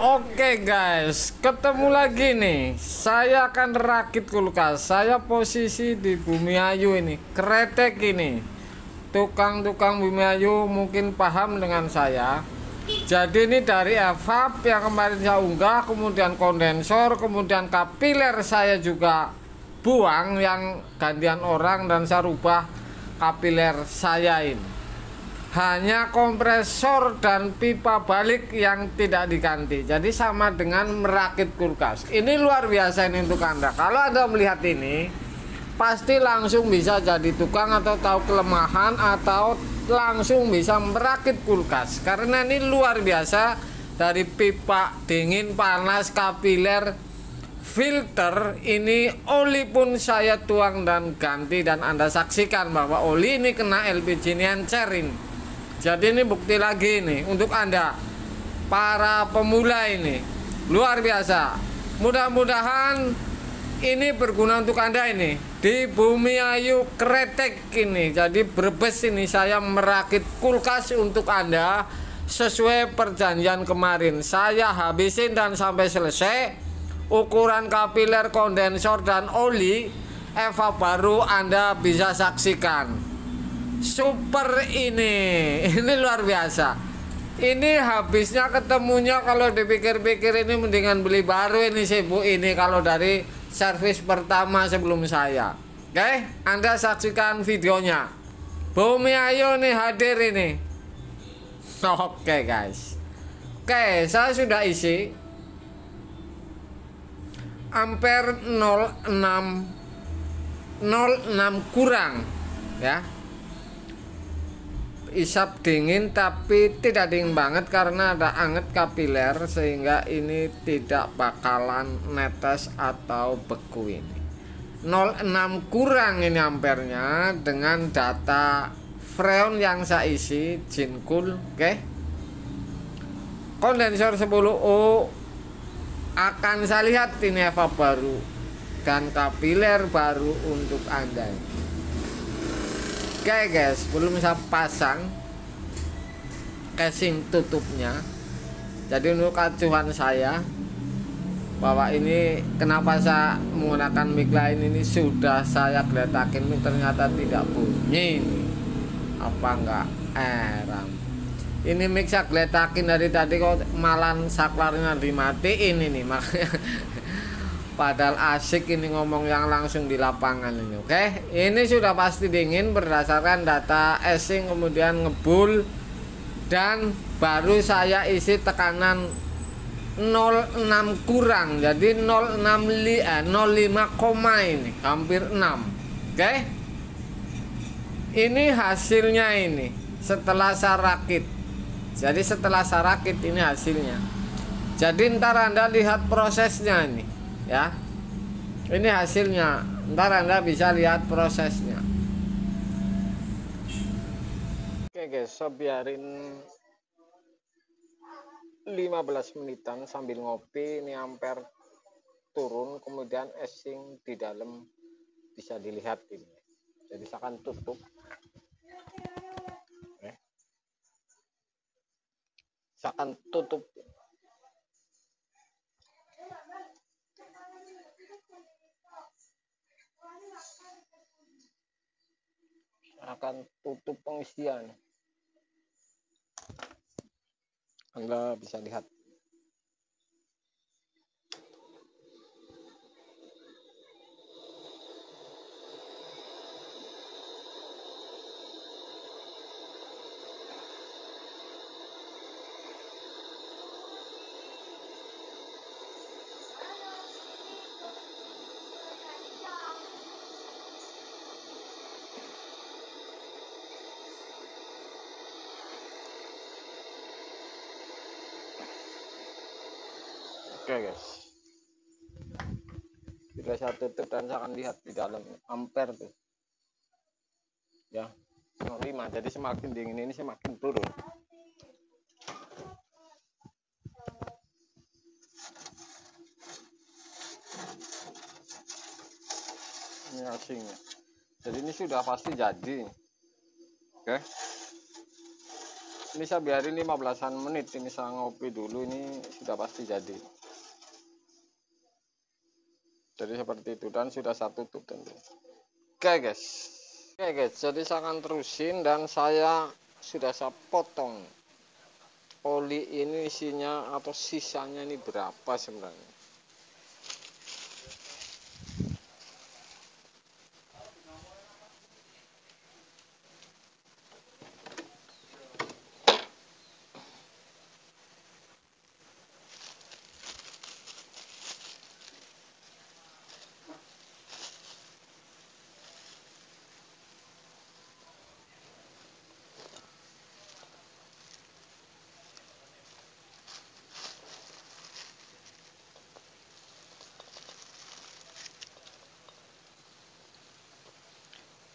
Oke guys, ketemu lagi nih. Saya akan rakit kulkas. Saya posisi di Bumi Ayu ini, Kretek ini. Tukang-tukang Bumi Ayu mungkin paham dengan saya. Jadi ini dari evap yang kemarin saya unggah, kemudian kondensor, kemudian kapiler saya juga buang yang gantian orang dan saya rubah kapiler saya ini. Hanya kompresor dan pipa balik yang tidak diganti. Jadi sama dengan merakit kulkas. Ini luar biasa ini untuk Anda. Kalau Anda melihat ini, pasti langsung bisa jadi tukang atau tahu kelemahan atau langsung bisa merakit kulkas. Karena ini luar biasa, dari pipa dingin, panas, kapiler, filter, ini oli pun saya tuang dan ganti, dan Anda saksikan bahwa oli ini kena LPG ini encer ini. Jadi ini bukti lagi nih untuk Anda para pemula ini, luar biasa. Mudah-mudahan ini berguna untuk Anda ini di Bumi Ayu Kretek ini. Jadi Brebes ini saya merakit kulkas untuk Anda sesuai perjanjian kemarin. Saya habisin dan sampai selesai. Ukuran kapiler, kondensor dan oli evap baru Anda bisa saksikan. Super ini luar biasa. Ini habisnya ketemunya, kalau dipikir-pikir ini mendingan beli baru ini sih Bu, ini kalau dari servis pertama sebelum saya. Oke, Anda saksikan videonya. Bumi Ayu nih hadir ini. Oke guys. Oke, saya sudah isi ampere 06 kurang ya. Isap dingin tapi tidak dingin banget karena ada anget kapiler, sehingga ini tidak bakalan netes atau beku ini. 06 kurang ini ampernya dengan data freon yang saya isi Jincool. Oke. Kondensor 10O akan saya lihat ini evap baru dan kapiler baru untuk Anda. Oke guys, belum saya pasang casing tutupnya. Jadi untuk acuan saya bahwa ini kenapa saya menggunakan mic lain, ini sudah saya geletakin ternyata tidak bunyi ini. Apa enggak ram. Ini mic saya geletakin dari tadi kok malan saklarnya dimatiin ini, makanya padahal asik ini ngomong yang langsung di lapangan ini. Oke, ini sudah pasti dingin berdasarkan data esing, kemudian ngebul, dan baru saya isi tekanan 06 kurang, jadi 05 koma ini hampir 6. Oke, ini hasilnya ini setelah saya rakit. Jadi setelah saya rakit ini hasilnya. Jadi ntar Anda lihat prosesnya ini ya, ini hasilnya, ntar Anda bisa lihat prosesnya. Oke guys, so biarin 15 menitan sambil ngopi. Ini ampere turun, kemudian esing di dalam bisa dilihat ini. Jadi saya akan tutup. Saya akan tutup. Akan tutup pengisian. Anda bisa lihat. Oke guys, sudah saya tutup dan saya akan lihat di dalam ampere tuh ya, 05. Jadi semakin dingin ini semakin turun. Ini asingnya, jadi ini sudah pasti jadi. Oke, Ini saya biarin 15-an menit, ini saya ngopi dulu, ini sudah pasti jadi. Jadi seperti itu, dan sudah saya tutup tentu. Oke guys, jadi saya akan terusin, dan saya sudah saya potong. Oli ini isinya atau sisanya ini berapa sebenarnya?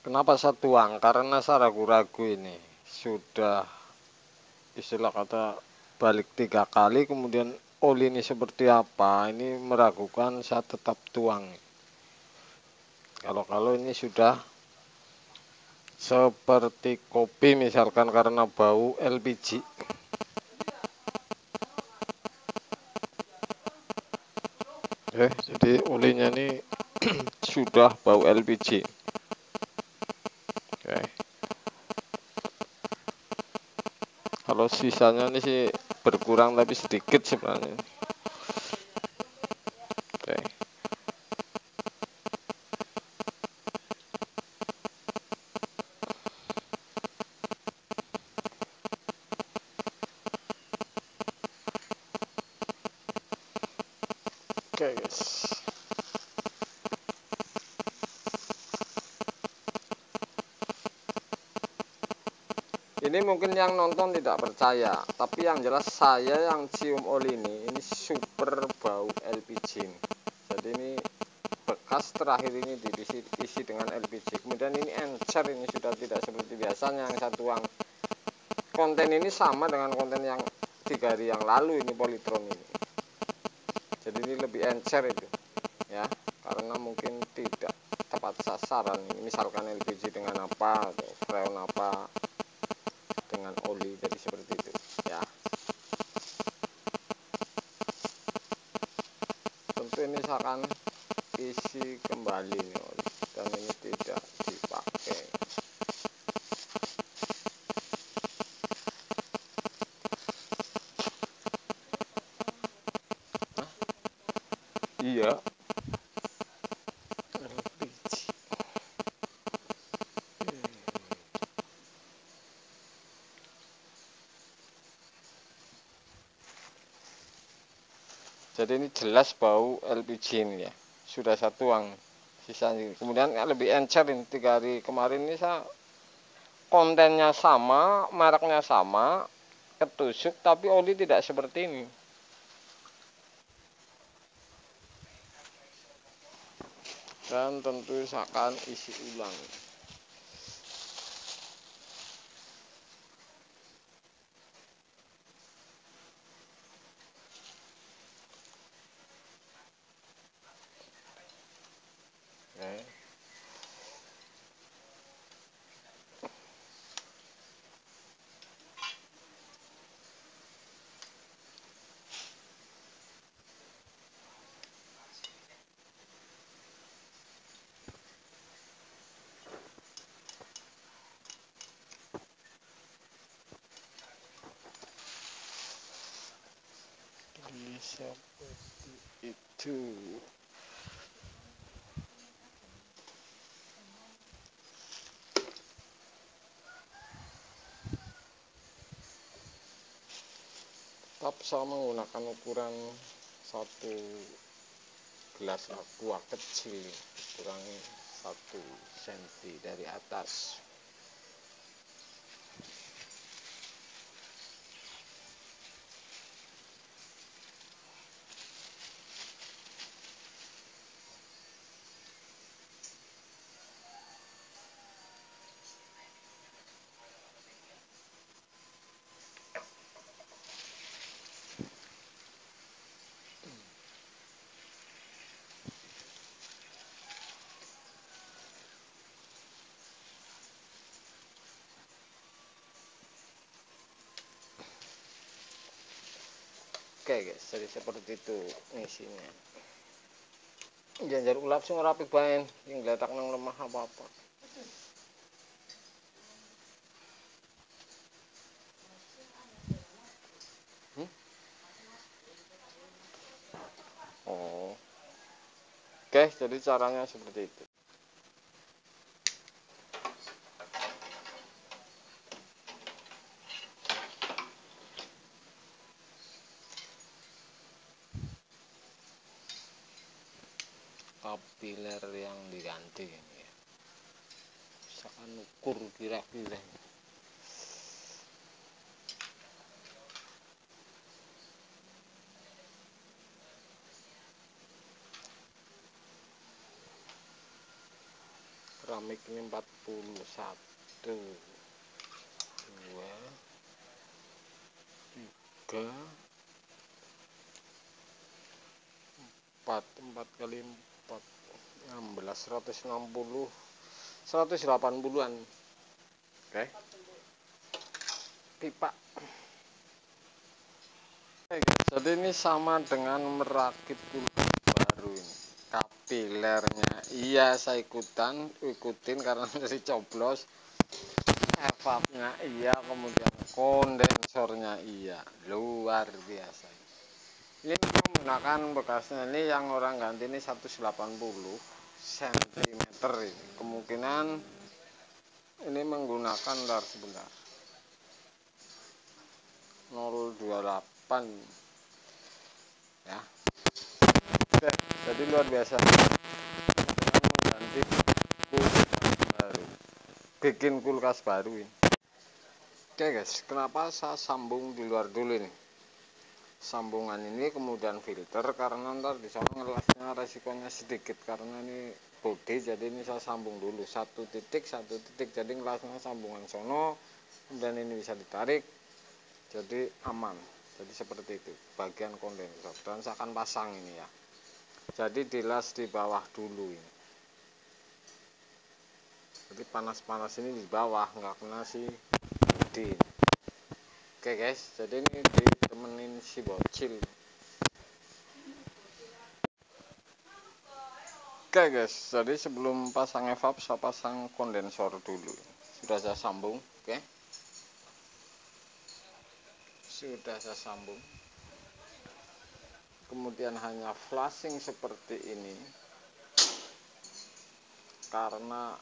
Kenapa saya tuang? Karena saya ragu-ragu ini. Sudah istilah kata balik 3 kali, kemudian oli ini seperti apa? Ini meragukan, saya tetap tuang. Kalau ini sudah seperti kopi misalkan karena bau LPG. Jadi olinya ini sudah bau LPG. Kalau sisanya ini sih berkurang tapi sedikit sebenarnya. Oke guys. Ini mungkin yang nonton tidak percaya, tapi yang jelas saya yang cium oli ini super bau LPG. Jadi ini bekas terakhir ini diisi dengan LPG. Kemudian ini encer, ini sudah tidak seperti biasanya yang saya tuang. Konten ini sama dengan konten yang 3 hari yang lalu ini Polytron ini. Jadi ini lebih encer itu, ya, karena mungkin tidak tepat sasaran. Ini misalkan LPG dengan apa, atau freon apa dengan oli, jadi seperti itu ya. Tentu ini saya akan isi kembali nih oli, dan ini tidak dipakai. Iya, LPG. Jadi ini jelas bau LPG ini ya. Sudah saya tuang sisanya. Kemudian lebih encer ini 3 hari kemarin ini saya kontennya sama, mereknya sama, ketusuk, tapi oli tidak seperti ini. Dan tentu saya akan isi ulang. Okay. Seperti itu. Tetap saya menggunakan ukuran 1 gelas aqua kecil, kurangi 1 cm dari atas. Oke guys, jadi seperti itu isinya. Jangan ulap sing ora apik bae, yang gletak nang lemah apa-apa. Oh. Oke, jadi caranya seperti itu. Kapiler yang diganti ini ya. Misalkan ukur kira-kira. Keramik ini 41, 2, 3, 4 kali 4 16, 160, 180-an. Oke. Pipa. Jadi ini sama dengan merakit kulkas baru ini. Kapilernya iya saya ikutin karena dari coblos. Evapnya iya, kemudian kondensornya iya, luar biasa. Ini menggunakan bekasnya ini yang orang ganti ini 180 cm ini. Kemungkinan ini menggunakan sebentar 028 ya. Oke, jadi luar biasa dengan mengganti kulkas baru, bikin kulkas baru ini. Oke guys, kenapa saya sambung di luar dulu nih? Sambungan ini kemudian filter karena ntar di sana ngelasnya resikonya sedikit karena ini bodi, jadi ini saya sambung dulu satu titik jadi ngelasnya sambungan sono, kemudian ini bisa ditarik jadi aman. Jadi seperti itu bagian kondensor, dan saya akan pasang ini ya. Jadi dilas di bawah dulu ini. Jadi panas-panas ini di bawah, nggak kena si bodi. Oke guys, jadi ini ditemenin si bocil. Oke guys, jadi sebelum pasang evap saya pasang kondensor dulu. Sudah saya sambung, oke. Sudah saya sambung. Kemudian hanya flashing seperti ini. Karena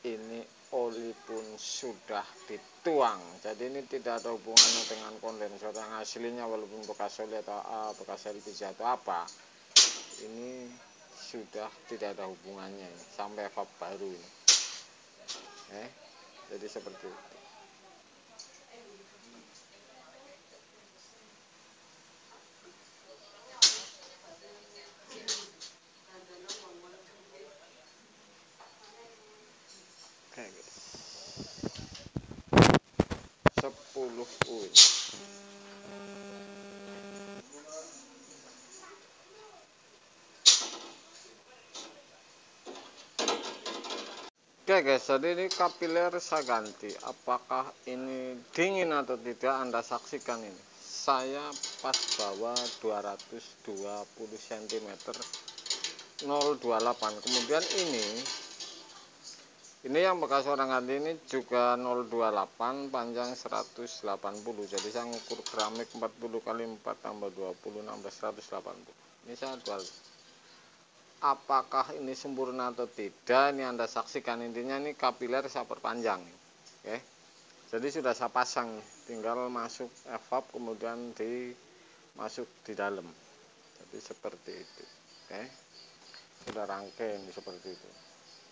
ini oli pun sudah dituang, jadi ini tidak ada hubungannya dengan kondensor yang aslinya, walaupun bekas oli atau bekas LPG atau apa, ini sudah tidak ada hubungannya ini, sampai evap baru ini. Jadi seperti itu. Oke guys, 10 uin. Oke guys, jadi ini kapiler saya ganti. Apakah ini dingin atau tidak, Anda saksikan ini. Saya pas bawa 220 cm 028. Kemudian ini yang bekas orang ganti ini juga 028, panjang 180. Jadi saya ngukur keramik 40 kali 4 tambah 20 16 180. Ini saya jual. Apakah ini sempurna atau tidak, ini Anda saksikan. Intinya ini kapiler saya perpanjang. Oke. Jadi sudah saya pasang, tinggal masuk evap kemudian masuk di dalam. Jadi seperti itu. Oke. Sudah rangkai ini seperti itu.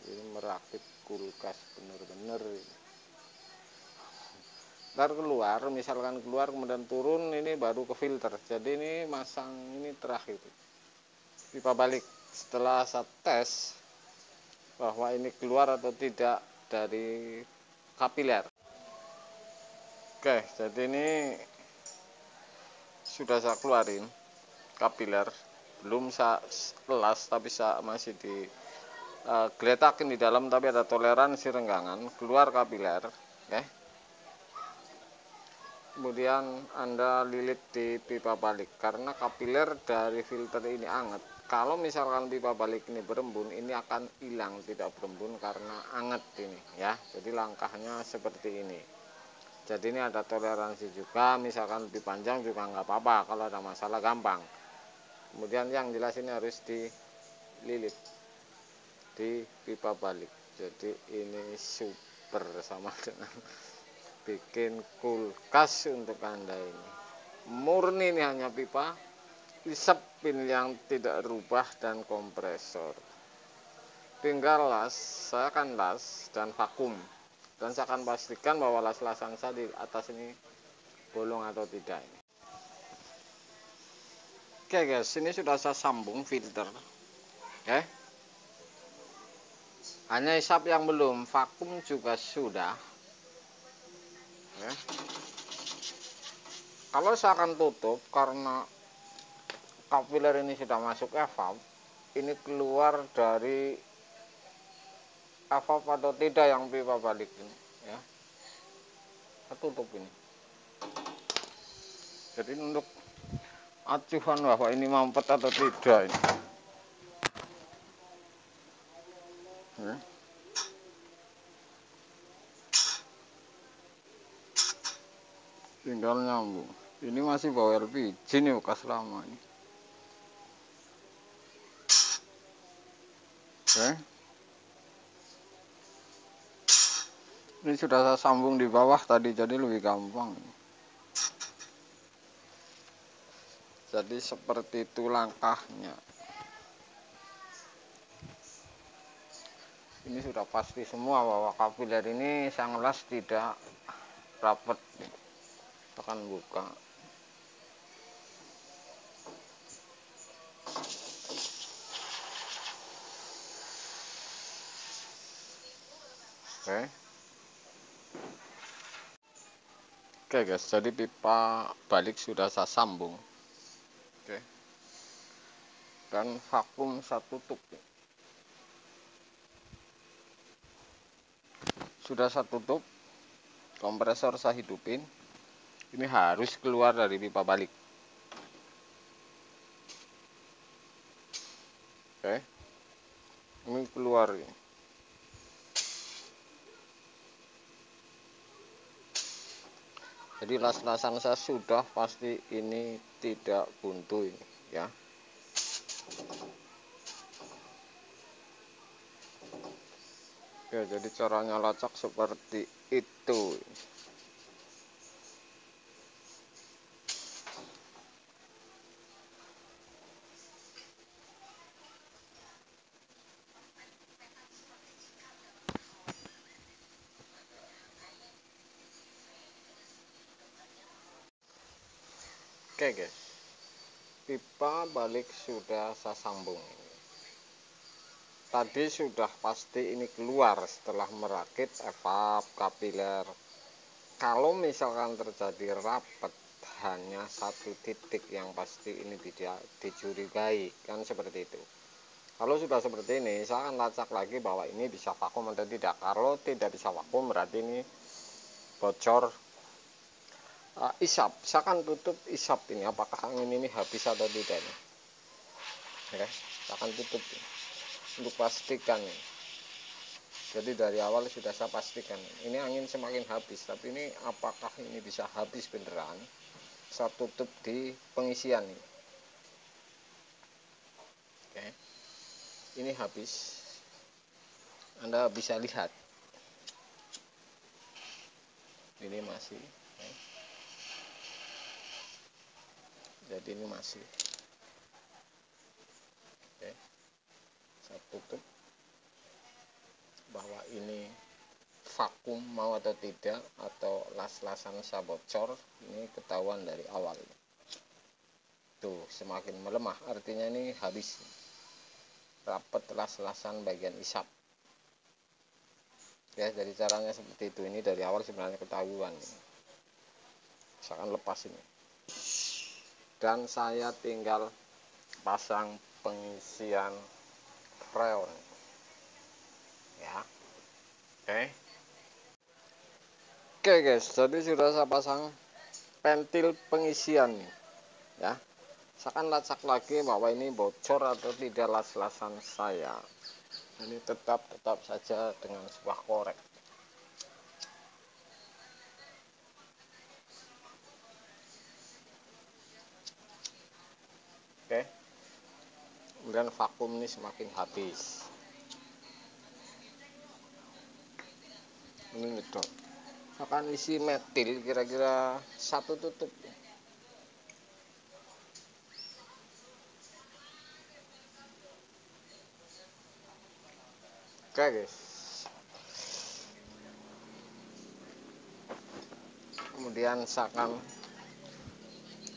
Ini merakit kulkas bener-bener. Ntar keluar, misalkan keluar kemudian turun, ini baru ke filter. Jadi ini masang ini terakhir pipa balik setelah saya tes bahwa ini keluar atau tidak dari kapiler. Oke, jadi ini sudah saya keluarin kapiler, belum saya las tapi saya masih di geletakin di dalam, tapi ada toleransi renggangan, keluar kapiler. Oke. kemudian Anda lilit di pipa balik, karena kapiler dari filter ini anget. Kalau misalkan pipa balik ini berembun, ini akan hilang, tidak berembun karena anget ini ya. Jadi langkahnya seperti ini. Jadi ini ada toleransi juga, misalkan lebih panjang juga nggak apa-apa, kalau ada masalah gampang. Kemudian yang jelas ini harus dililit di pipa balik. Jadi ini super, sama dengan bikin kulkas untuk Anda ini. Murni ini hanya pipa, isap pin yang tidak rubah dan kompresor. Tinggal las, saya akan las dan vakum. Dan saya akan pastikan bahwa las-lasan saya di atas ini bolong atau tidak. Oke guys, ini sudah saya sambung filter. Oke. Hanya isap yang belum, vakum juga sudah. Ya. Kalau saya akan tutup karena kapiler ini sudah masuk evap, ini keluar dari evap atau tidak yang pipa balik ini ya. Saya tutup ini. Jadi untuk acuan bahwa ini mampet atau tidak ini. Ya. Tinggal nyambung. Ini masih bawa LPG nih, bekas lama ini. Oke. Ini sudah saya sambung di bawah tadi, jadi lebih gampang. Jadi seperti itu langkahnya. Ini sudah pasti semua bahwa kapiler ini saya ngelas tidak rapat. Akan buka. Oke guys, jadi pipa balik sudah saya sambung. Oke. Dan vakum saya tutup. Sudah saya tutup, kompresor saya hidupin. Ini harus keluar dari pipa balik. Oke. Ini keluar ini. Jadi las-lasan saya sudah pasti ini tidak buntu ini ya. Oke, jadi caranya lacak seperti itu. Oke guys, pipa balik sudah saya sambung. Tadi sudah pasti ini keluar setelah merakit evap kapiler. Kalau misalkan terjadi rapat hanya satu titik yang pasti ini tidak dicurigai, kan seperti itu. Kalau sudah seperti ini, saya akan lacak lagi bahwa ini bisa vakum atau tidak. Kalau tidak bisa vakum berarti ini bocor isap. Saya akan tutup isap ini, apakah angin ini habis atau tidak ini. Oke, saya akan tutup ini, untuk pastikan ini. Jadi dari awal sudah saya pastikan ini angin semakin habis, tapi ini apakah ini bisa habis beneran. Saya tutup di pengisian ini. Oke, ini habis, Anda bisa lihat ini masih. Jadi ini masih. Oke, saya tutup bahwa ini vakum mau atau tidak, atau las-lasan saya bocor, ini ketahuan dari awal. Tuh, semakin melemah artinya ini habis, rapat las-lasan bagian isap ya. Jadi caranya seperti itu. Ini dari awal sebenarnya ketahuan. Saya akan lepas ini dan saya tinggal pasang pengisian freon ya. Oke guys, jadi sudah saya pasang pentil pengisian nih, ya. Saya akan lacak lagi bahwa ini bocor atau tidak las-lasan saya. Ini tetap saja dengan sebuah korek. Oke. Kemudian vakum ini semakin habis. Ini ngedot. Akan isi metil kira-kira 1 tutup. Oke guys. Kemudian saya akan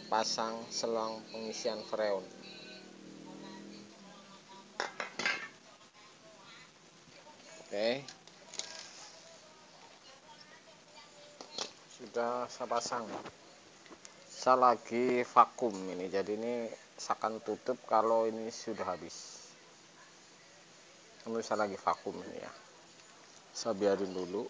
pasang selang pengisian freon. Oke. Sudah saya pasang. Saya lagi vakum ini, jadi ini saya akan tutup kalau ini sudah habis. Ini saya lagi vakum ini ya. Saya biarin dulu.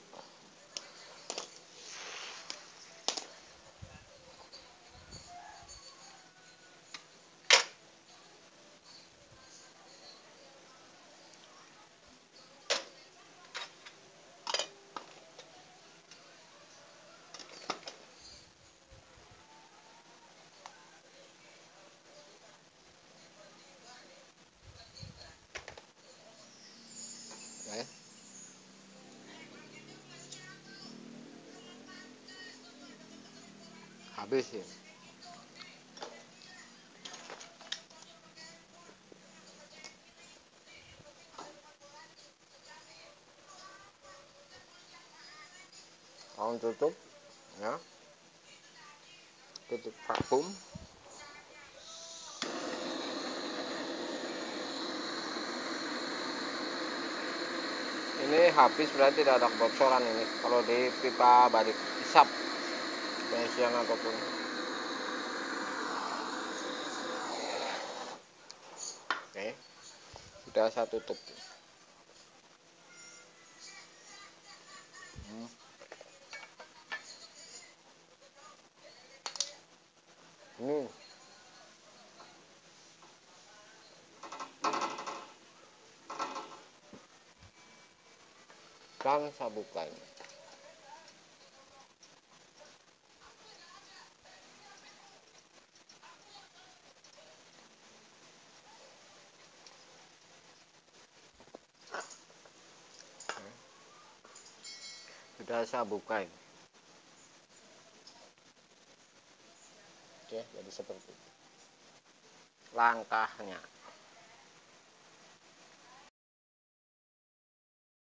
Habis ya. Mau tutup ya, tutup vakum. Ini habis berarti tidak ada kebocoran ini kalau di pipa balik hisap pengisian ataupun. Oke, sudah saya tutup. Ini kan saya buka ini. Sudah saya buka ini. Oke, jadi seperti itu langkahnya.